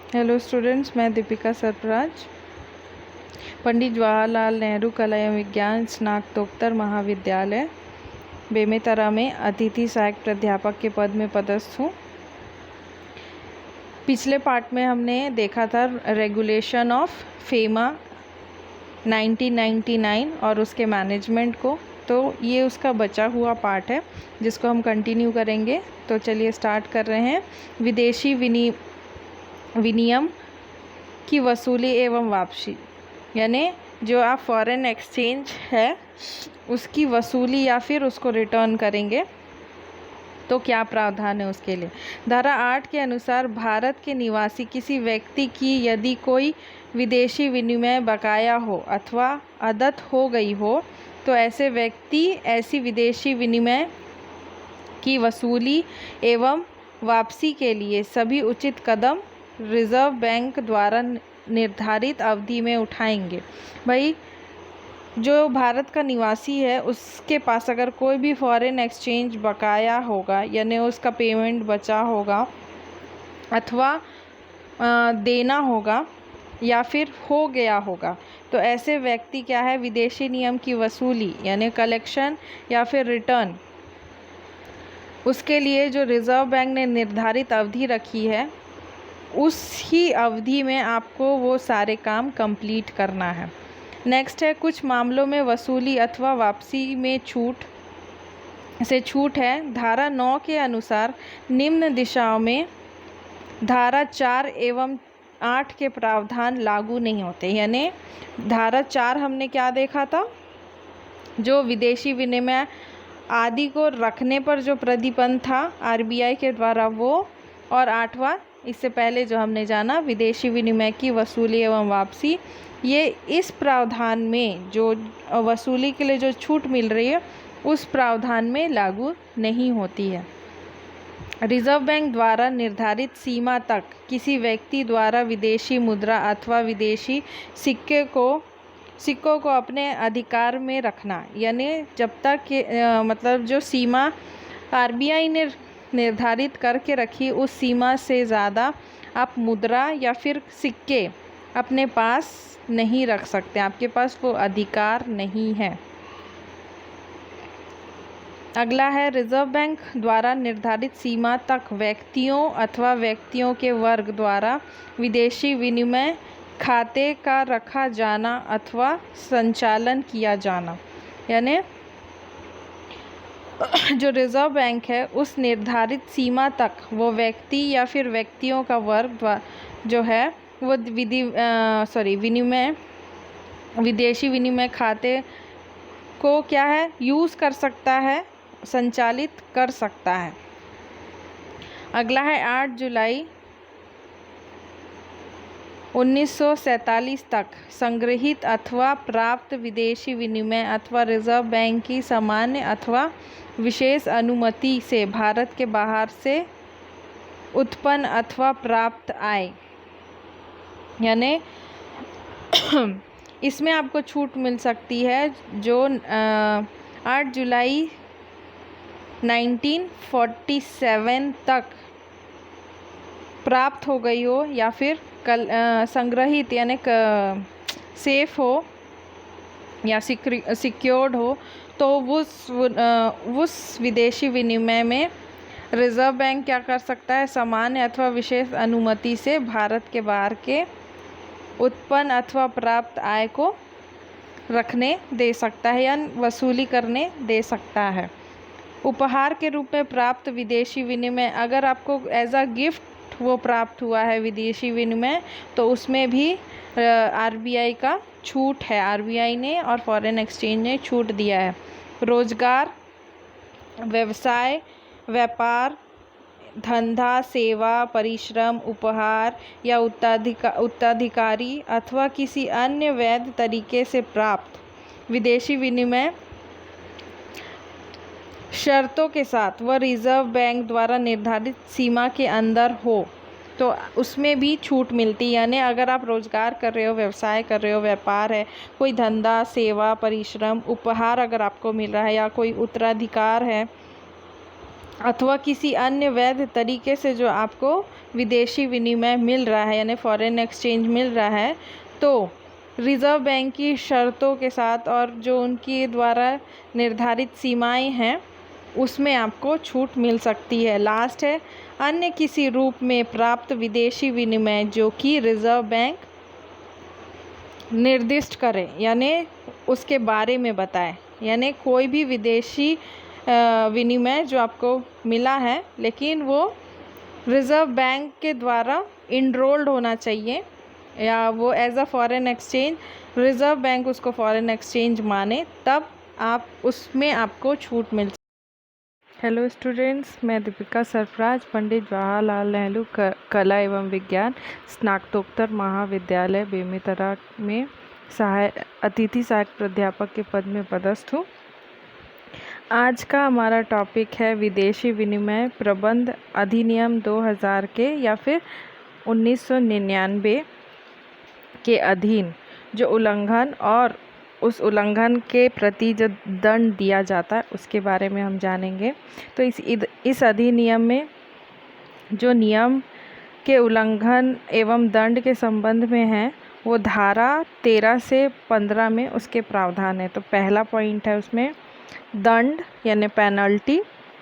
Hello students, मैं दीपिका सरफराज, पंडित जवाहरलाल नेहरू कला एवं विज्ञान स्नातकोत्तर महाविद्यालय बेमेतरा में अतिथि सहायक प्राध्यापक के पद में पदस्थ हूँ। पिछले पार्ट में हमने देखा था रेगुलेशन ऑफ फेमा 1999 और उसके मैनेजमेंट को, तो ये उसका बचा हुआ पार्ट है जिसको हम कंटिन्यू करेंगे। तो चलिए स्टार्ट कर रहे हैं। विदेशी विनियम की वसूली एवं वापसी, यानी जो आप फॉरेन एक्सचेंज है उसकी वसूली या फिर उसको रिटर्न करेंगे तो क्या प्रावधान है उसके लिए। धारा 8 के अनुसार भारत के निवासी किसी व्यक्ति की यदि कोई विदेशी विनिमय बकाया हो अथवा अदत हो गई हो तो ऐसे व्यक्ति ऐसी विदेशी विनिमय की वसूली एवं वापसी के लिए सभी उचित कदम रिजर्व बैंक द्वारा निर्धारित अवधि में उठाएंगे। भाई, जो भारत का निवासी है उसके पास अगर कोई भी फॉरेन एक्सचेंज बकाया होगा, यानी उसका पेमेंट बचा होगा अथवा देना होगा या फिर हो गया होगा, तो ऐसे व्यक्ति क्या है, विदेशी नियम की वसूली यानी कलेक्शन या फिर रिटर्न, उसके लिए जो रिज़र्व बैंक ने निर्धारित अवधि रखी है उस ही अवधि में आपको वो सारे काम कंप्लीट करना है। नेक्स्ट है, कुछ मामलों में वसूली अथवा वापसी में छूट है। धारा 9 के अनुसार निम्न दिशाओं में धारा 4 एवं 8 के प्रावधान लागू नहीं होते। यानी धारा 4 हमने क्या देखा था, जो विदेशी विनिमय आदि को रखने पर जो प्रतिबंध था आरबीआई के द्वारा वो, और 8वां इससे पहले जो हमने जाना विदेशी विनिमय की वसूली एवं वापसी, ये इस प्रावधान में जो वसूली के लिए जो छूट मिल रही है उस प्रावधान में लागू नहीं होती है। रिजर्व बैंक द्वारा निर्धारित सीमा तक किसी व्यक्ति द्वारा विदेशी मुद्रा अथवा विदेशी सिक्कों को अपने अधिकार में रखना, यानी जब तक मतलब जो सीमा आरबीआई ने निर्धारित करके रखी उस सीमा से ज़्यादा आप मुद्रा या फिर सिक्के अपने पास नहीं रख सकते, आपके पास वो अधिकार नहीं है। अगला है, रिजर्व बैंक द्वारा निर्धारित सीमा तक व्यक्तियों अथवा व्यक्तियों के वर्ग द्वारा विदेशी विनिमय खाते का रखा जाना अथवा संचालन किया जाना, यानी जो रिज़र्व बैंक है उस निर्धारित सीमा तक वो व्यक्ति या फिर व्यक्तियों का वर्ग जो है वो विदेशी विनिमय खाते को क्या है, यूज़ कर सकता है, संचालित कर सकता है। अगला है, 8 जुलाई 1947 तक संग्रहित अथवा प्राप्त विदेशी विनिमय अथवा रिजर्व बैंक की सामान्य अथवा विशेष अनुमति से भारत के बाहर से उत्पन्न अथवा प्राप्त आय, यानी इसमें आपको छूट मिल सकती है जो 8 जुलाई 1947 तक प्राप्त हो गई हो या फिर संग्रहित यानी सेफ हो या सिक्योर्ड हो, तो उस विदेशी विनिमय में रिज़र्व बैंक क्या कर सकता है, सामान्य अथवा विशेष अनुमति से भारत के बाहर के उत्पन्न अथवा प्राप्त आय को रखने दे सकता है या वसूली करने दे सकता है। उपहार के रूप में प्राप्त विदेशी विनिमय, अगर आपको एज अ गिफ्ट वो प्राप्त हुआ है विदेशी विनिमय, तो उसमें भी आरबीआई का छूट है, आरबीआई ने और फॉरेन एक्सचेंज ने छूट दिया है। रोजगार, व्यवसाय, व्यापार, धंधा, सेवा, परिश्रम, उपहार या उत्तराधिकारी अथवा किसी अन्य वैध तरीके से प्राप्त विदेशी विनिमय शर्तों के साथ वह रिज़र्व बैंक द्वारा निर्धारित सीमा के अंदर हो तो उसमें भी छूट मिलती है। यानी अगर आप रोज़गार कर रहे हो, व्यवसाय कर रहे हो, व्यापार है, कोई धंधा, सेवा, परिश्रम, उपहार अगर आपको मिल रहा है या कोई उत्तराधिकार है अथवा किसी अन्य वैध तरीके से जो आपको विदेशी विनिमय मिल रहा है यानी फॉरेन एक्सचेंज मिल रहा है, तो रिज़र्व बैंक की शर्तों के साथ और जो उनकी द्वारा निर्धारित सीमाएं हैं उसमें आपको छूट मिल सकती है। लास्ट है, अन्य किसी रूप में प्राप्त विदेशी विनिमय जो कि रिज़र्व बैंक निर्दिष्ट करे यानी उसके बारे में बताए, यानी कोई भी विदेशी विनिमय जो आपको मिला है लेकिन वो रिज़र्व बैंक के द्वारा इनरोल्ड होना चाहिए या वो as a foreign exchange reserve bank उसको फॉरेन एक्सचेंज माने, तब आप उसमें आपको छूट मिल। हेलो स्टूडेंट्स, मैं दीपिका सरफराज पंडित जवाहरलाल नेहरू कला एवं विज्ञान स्नातकोत्तर महाविद्यालय बेमेतरा में अतिथि सहायक प्राध्यापक के पद में पदस्थ हूँ। आज का हमारा टॉपिक है विदेशी विनिमय प्रबंध अधिनियम 2000 के या फिर 1999 के अधीन जो उल्लंघन और उस उल्लंघन के प्रति जो दंड दिया जाता है उसके बारे में हम जानेंगे। तो इस अधिनियम में जो नियम के उल्लंघन एवं दंड के संबंध में है वो धारा 13 से 15 में उसके प्रावधान है। तो पहला पॉइंट है उसमें दंड यानी पेनल्टी,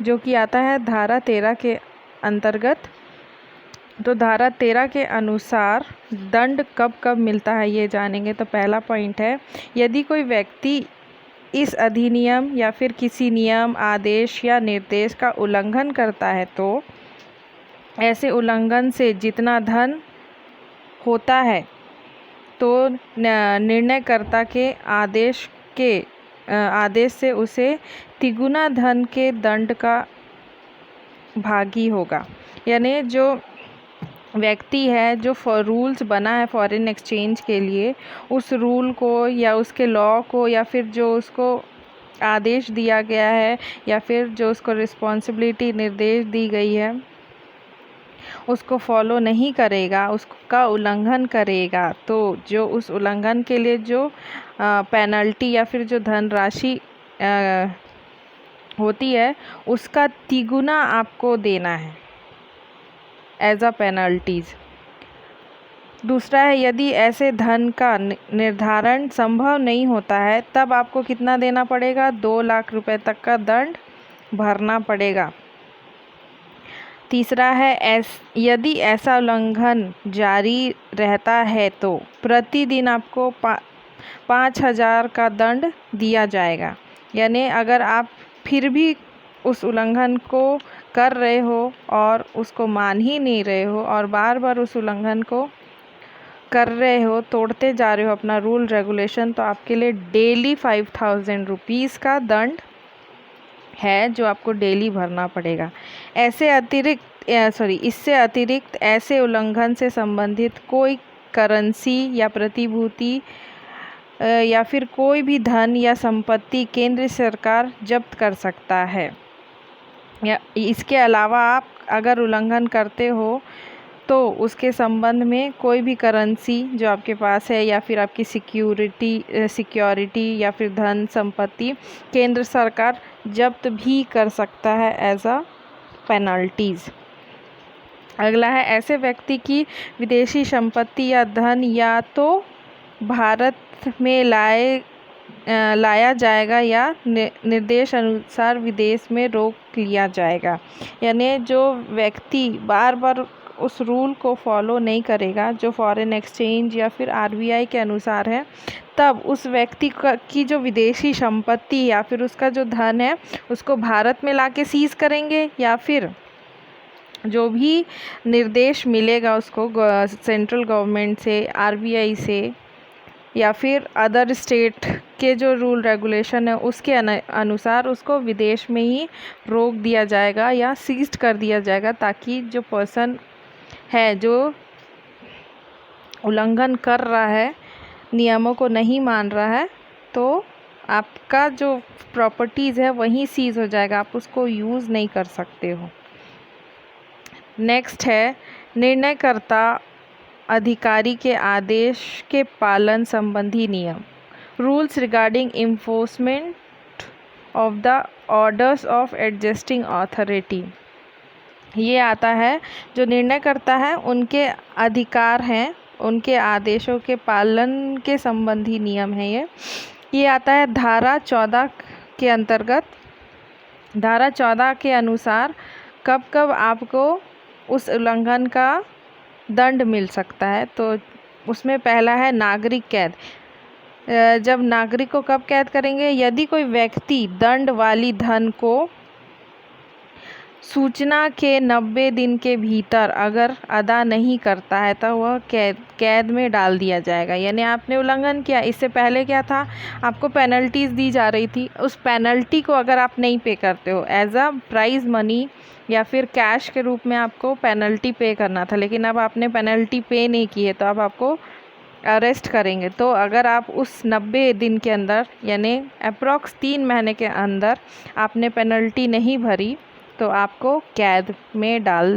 जो कि आता है धारा 13 के अंतर्गत। तो धारा 13 के अनुसार दंड कब कब मिलता है ये जानेंगे। तो पहला पॉइंट है, यदि कोई व्यक्ति इस अधिनियम या फिर किसी नियम, आदेश या निर्देश का उल्लंघन करता है तो ऐसे उल्लंघन से जितना धन होता है तो निर्णयकर्ता के आदेश से उसे तिगुना धन के दंड का भागी होगा। यानी जो व्यक्ति है, जो रूल्स बना है फॉरेन एक्सचेंज के लिए, उस रूल को या उसके लॉ को या फिर जो उसको आदेश दिया गया है या फिर जो उसको रिस्पॉन्सिबिलिटी निर्देश दी गई है उसको फॉलो नहीं करेगा, उसका उल्लंघन करेगा, तो जो उस उल्लंघन के लिए जो पेनल्टी या फिर जो धनराशि होती है उसका तिगुना आपको देना है एज अ पेनल्टीज़। दूसरा है, यदि ऐसे धन का निर्धारण संभव नहीं होता है तब आपको कितना देना पड़ेगा, 2 लाख रुपए तक का दंड भरना पड़ेगा। तीसरा है, यदि ऐसा उल्लंघन जारी रहता है तो प्रतिदिन आपको 5,000 का दंड दिया जाएगा। यानी अगर आप फिर भी उस उल्लंघन को कर रहे हो और उसको मान ही नहीं रहे हो और बार बार उस उल्लंघन को कर रहे हो, तोड़ते जा रहे हो अपना रूल रेगुलेशन, तो आपके लिए डेली 5,000 रुपीज़ का दंड है जो आपको डेली भरना पड़ेगा। इससे अतिरिक्त ऐसे उल्लंघन से संबंधित कोई करेंसी या प्रतिभूति या फिर कोई भी धन या संपत्ति केंद्र सरकार जब्त कर सकता है। या इसके अलावा आप अगर उल्लंघन करते हो तो उसके संबंध में कोई भी करेंसी जो आपके पास है या फिर आपकी सिक्योरिटी या फिर धन संपत्ति केंद्र सरकार जब्त भी कर सकता है एज अ पेनल्टीज़। अगला है, ऐसे व्यक्ति की विदेशी संपत्ति या धन या तो भारत में लाया जाएगा या निर्देश अनुसार विदेश में रोक लिया जाएगा। यानी जो व्यक्ति बार बार उस रूल को फॉलो नहीं करेगा जो फॉरेन एक्सचेंज या फिर आरबीआई के अनुसार है, तब उस व्यक्ति की जो विदेशी संपत्ति या फिर उसका जो धन है उसको भारत में लाके सीज करेंगे या फिर जो भी निर्देश मिलेगा उसको सेंट्रल गवर्नमेंट से, आरबीआई से या फिर अदर स्टेट के जो रूल रेगुलेशन है उसके अनुसार उसको विदेश में ही रोक दिया जाएगा या सीज कर दिया जाएगा, ताकि जो पर्सन है जो उल्लंघन कर रहा है, नियमों को नहीं मान रहा है, तो आपका जो प्रॉपर्टीज़ है वहीं सीज हो जाएगा, आप उसको यूज़ नहीं कर सकते हो। नेक्स्ट है, निर्णयकर्ता अधिकारी के आदेश के पालन संबंधी नियम, rules regarding enforcement of the orders of adjusting authority, ये आता है जो निर्णय करता है उनके अधिकार हैं, उनके आदेशों के पालन के संबंधी नियम है ये आता है धारा 14 के अंतर्गत। धारा 14 के अनुसार कब कब आपको उस उल्लंघन का दंड मिल सकता है, तो उसमें पहला है नागरिक कैद। जब नागरिक को कब कैद करेंगे, यदि कोई व्यक्ति दंड वाली धन को सूचना के 90 दिन के भीतर अगर अदा नहीं करता है तो वह कैद में डाल दिया जाएगा। यानी आपने उल्लंघन किया, इससे पहले क्या था, आपको पेनल्टीज़ दी जा रही थी, उस पेनल्टी को अगर आप नहीं पे करते हो एज अ प्राइज़ मनी या फिर कैश के रूप में आपको पेनल्टी पे करना था, लेकिन अब आपने पेनल्टी पे नहीं की है तो अब आपको अरेस्ट करेंगे। तो अगर आप उस 90 दिन के अंदर यानी अप्रॉक्स 3 महीने के अंदर आपने पेनल्टी नहीं भरी तो आपको कैद में डाल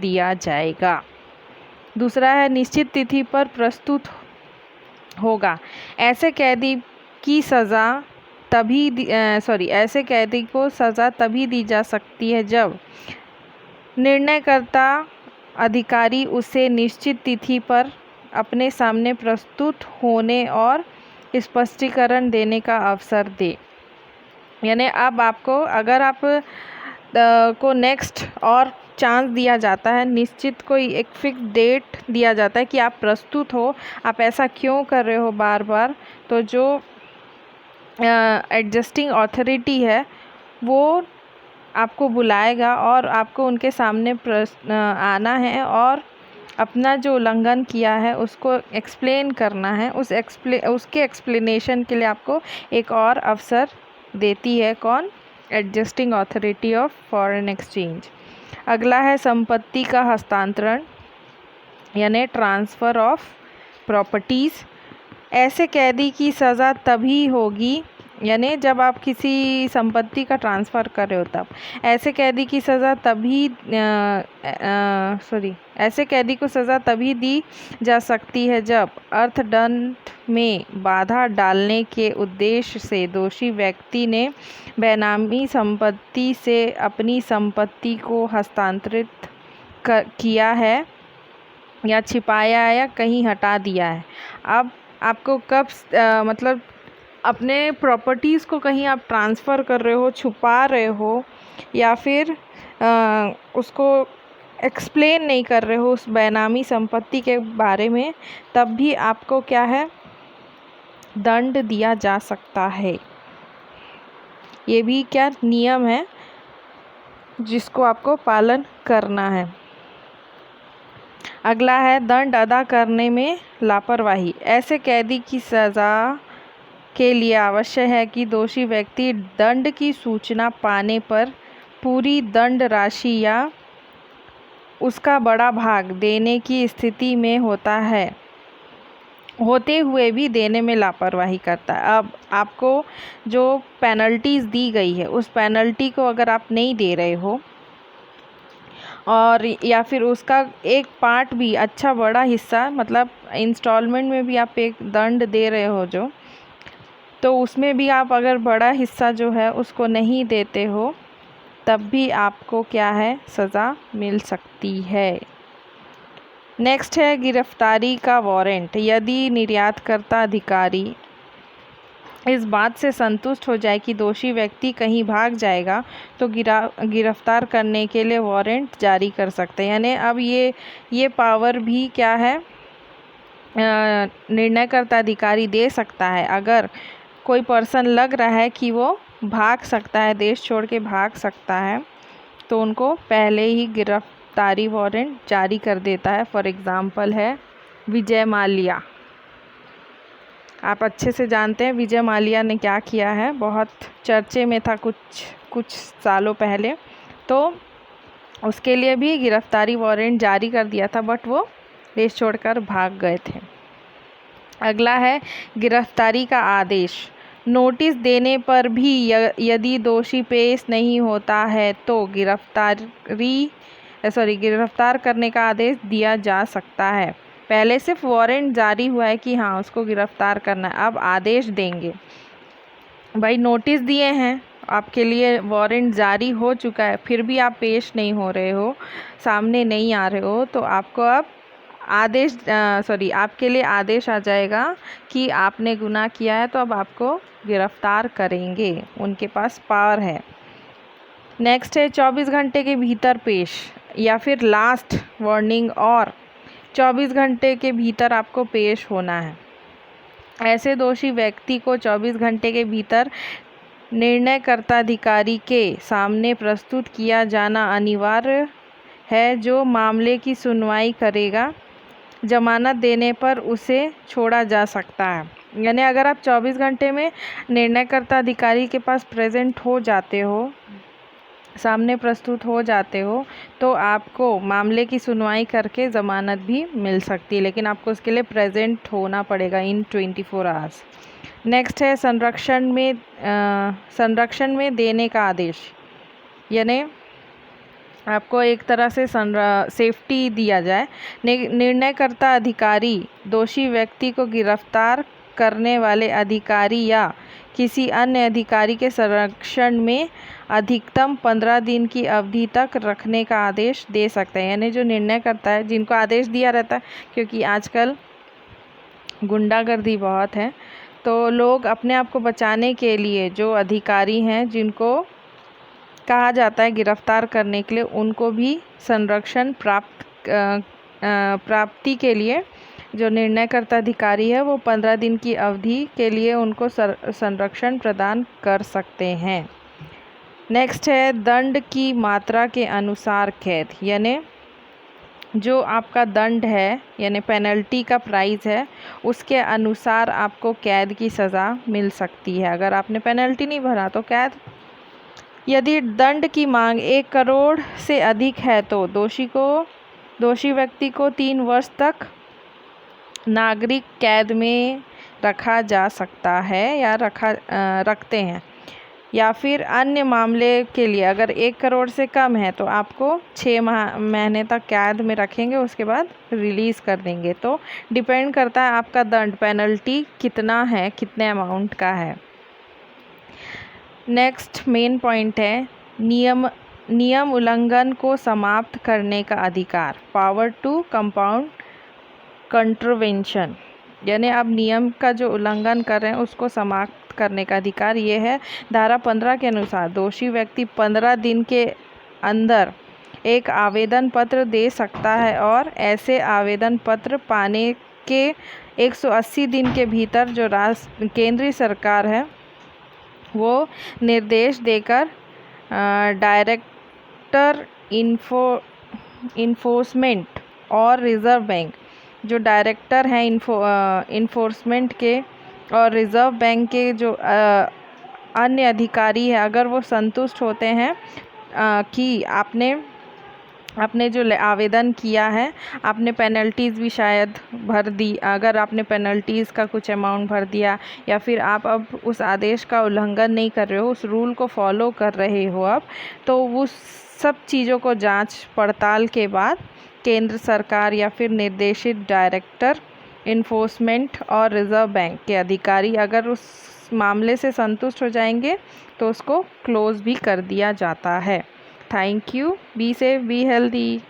दिया जाएगा। दूसरा है निश्चित तिथि पर प्रस्तुत होगा। ऐसे कैदी की सज़ा ऐसे कैदी को सज़ा तभी दी जा सकती है जब निर्णयकर्ता अधिकारी उसे निश्चित तिथि पर अपने सामने प्रस्तुत होने और स्पष्टीकरण देने का अवसर दे। यानी अब आपको अगर आप को नेक्स्ट और चांस दिया जाता है, निश्चित कोई एक फिक्स डेट दिया जाता है कि आप प्रस्तुत हो, आप ऐसा क्यों कर रहे हो बार बार, तो जो एडजस्टिंग अथॉरिटी है वो आपको बुलाएगा और आपको उनके सामने आना है और अपना जो उल्लंघन किया है उसको एक्सप्लेन करना है। उसके एक्सप्लेनेशन के लिए आपको एक और अवसर देती है कौन, adjusting authority of foreign exchange. अगला है संपत्ति का हस्तांतरण यानी ट्रांसफ़र ऑफ प्रॉपर्टीज़। ऐसे कैदी की सज़ा तभी होगी यानी जब आप किसी संपत्ति का ट्रांसफ़र कर रहे हो तब। ऐसे कैदी की सज़ा ऐसे कैदी को सज़ा तभी दी जा सकती है जब अर्थदंड में बाधा डालने के उद्देश्य से दोषी व्यक्ति ने बेनामी संपत्ति से अपनी संपत्ति को हस्तांतरित किया है या छिपाया है या कहीं हटा दिया है। अब आपको कब मतलब अपने प्रॉपर्टीज़ को कहीं आप ट्रांसफ़र कर रहे हो, छुपा रहे हो या फिर उसको एक्सप्लेन नहीं कर रहे हो उस बेनामी संपत्ति के बारे में, तब भी आपको क्या है, दंड दिया जा सकता है। ये भी क्या नियम है जिसको आपको पालन करना है। अगला है दंड अदा करने में लापरवाही। ऐसे कैदी की सज़ा के लिए आवश्यक है कि दोषी व्यक्ति दंड की सूचना पाने पर पूरी दंड राशि या उसका बड़ा भाग देने की स्थिति में होते हुए भी देने में लापरवाही करता है। अब आपको जो पेनल्टीज़ दी गई है उस पेनल्टी को अगर आप नहीं दे रहे हो और या फिर उसका एक पार्ट भी, अच्छा बड़ा हिस्सा, मतलब इंस्टॉलमेंट में भी आप एक दंड दे रहे हो जो, तो उसमें भी आप अगर बड़ा हिस्सा जो है उसको नहीं देते हो तब भी आपको क्या है, सज़ा मिल सकती है। नेक्स्ट है गिरफ्तारी का वारंट। यदि निर्यातकर्ता अधिकारी इस बात से संतुष्ट हो जाए कि दोषी व्यक्ति कहीं भाग जाएगा तो गिरफ्तार करने के लिए वारंट जारी कर सकते हैं। यानी अब ये पावर भी क्या है, निर्णयकर्ता अधिकारी दे सकता है। अगर कोई पर्सन लग रहा है कि वो भाग सकता है, देश छोड़ के भाग सकता है, तो उनको पहले ही गिरफ्तारी वारंट जारी कर देता है। फॉर एग्ज़ाम्पल है विजय माल्या। आप अच्छे से जानते हैं विजय माल्या ने क्या किया है, बहुत चर्चे में था कुछ सालों पहले, तो उसके लिए भी गिरफ्तारी वारंट जारी कर दिया था, बट वो देश छोड़कर भाग गए थे। अगला है गिरफ्तारी का आदेश। नोटिस देने पर भी यदि दोषी पेश नहीं होता है तो गिरफ्तार करने का आदेश दिया जा सकता है। पहले सिर्फ वारंट जारी हुआ है कि हाँ उसको गिरफ्तार करना है, अब आदेश देंगे। भाई नोटिस दिए हैं आपके लिए वारंट जारी हो चुका है फिर भी आप पेश नहीं हो रहे हो, सामने नहीं आ रहे हो, तो आपको अब आपके लिए आदेश आ जाएगा कि आपने गुनाह किया है, तो अब आपको गिरफ्तार करेंगे, उनके पास पावर है। नेक्स्ट है 24 घंटे के भीतर पेश, या फिर लास्ट वार्निंग, और 24 घंटे के भीतर आपको पेश होना है। ऐसे दोषी व्यक्ति को 24 घंटे के भीतर निर्णयकर्ता अधिकारी के सामने प्रस्तुत किया जाना अनिवार्य है, जो मामले की सुनवाई करेगा। जमानत देने पर उसे छोड़ा जा सकता है। यानी अगर आप 24 घंटे में निर्णयकर्ता अधिकारी के पास प्रेजेंट हो जाते हो, सामने प्रस्तुत हो जाते हो, तो आपको मामले की सुनवाई करके ज़मानत भी मिल सकती है, लेकिन आपको उसके लिए प्रेजेंट होना पड़ेगा इन 24 आवर्स। नेक्स्ट है संरक्षण में देने का आदेश, यानी आपको एक तरह से सेफ्टी दिया जाए। निर्णयकर्ता अधिकारी दोषी व्यक्ति को गिरफ्तार करने वाले अधिकारी या किसी अन्य अधिकारी के संरक्षण में अधिकतम 15 दिन की अवधि तक रखने का आदेश दे सकते हैं। यानी जो निर्णय करता है, जिनको आदेश दिया रहता है, क्योंकि आजकल गुंडागर्दी बहुत है, तो लोग अपने आप को बचाने के लिए जो अधिकारी हैं, जिनको कहा जाता है गिरफ्तार करने के लिए, उनको भी संरक्षण प्राप्ति के लिए जो निर्णयकर्ता अधिकारी है वो 15 दिन की अवधि के लिए उनको संरक्षण प्रदान कर सकते हैं। नेक्स्ट है दंड की मात्रा के अनुसार कैद, यानी जो आपका दंड है, यानी पेनल्टी का प्राइस है, उसके अनुसार आपको कैद की सज़ा मिल सकती है। अगर आपने पेनल्टी नहीं भरा तो कैद। यदि दंड की मांग 1 करोड़ से अधिक है तो दोषी व्यक्ति को 3 वर्ष तक नागरिक कैद में रखा जा सकता है या रखते हैं। या फिर अन्य मामले के लिए अगर 1 करोड़ से कम है तो आपको 6 महीने तक कैद में रखेंगे, उसके बाद रिलीज़ कर देंगे। तो डिपेंड करता है आपका दंड, पेनल्टी कितना है, कितने अमाउंट का है। नेक्स्ट मेन पॉइंट है नियम उल्लंघन को समाप्त करने का अधिकार, पावर टू कंपाउंड कंट्रोवेंशन, यानी अब नियम का जो उल्लंघन कर रहे हैं उसको समाप्त करने का अधिकार ये है। धारा 15 के अनुसार दोषी व्यक्ति 15 दिन के अंदर एक आवेदन पत्र दे सकता है और ऐसे आवेदन पत्र पाने के 180 दिन के भीतर जो केंद्रीय सरकार है वो निर्देश देकर डायरेक्टर इन्फोर्समेंट और रिज़र्व बैंक, जो डायरेक्टर हैं इन्फोर्समेंट के और रिज़र्व बैंक के जो अन्य अधिकारी हैं, अगर वो संतुष्ट होते हैं कि आपने जो आवेदन किया है, आपने पेनल्टीज़ भी शायद भर दी, अगर आपने पेनल्टीज़ का कुछ अमाउंट भर दिया, या फिर आप अब उस आदेश का उल्लंघन नहीं कर रहे हो, उस रूल को फॉलो कर रहे हो अब, तो वो सब चीज़ों को जांच पड़ताल के बाद केंद्र सरकार या फिर निर्देशित डायरेक्टर इन्फोर्समेंट और रिज़र्व बैंक के अधिकारी अगर उस मामले से संतुष्ट हो जाएंगे तो उसको क्लोज़ भी कर दिया जाता है। Thank you. Be safe, be healthy.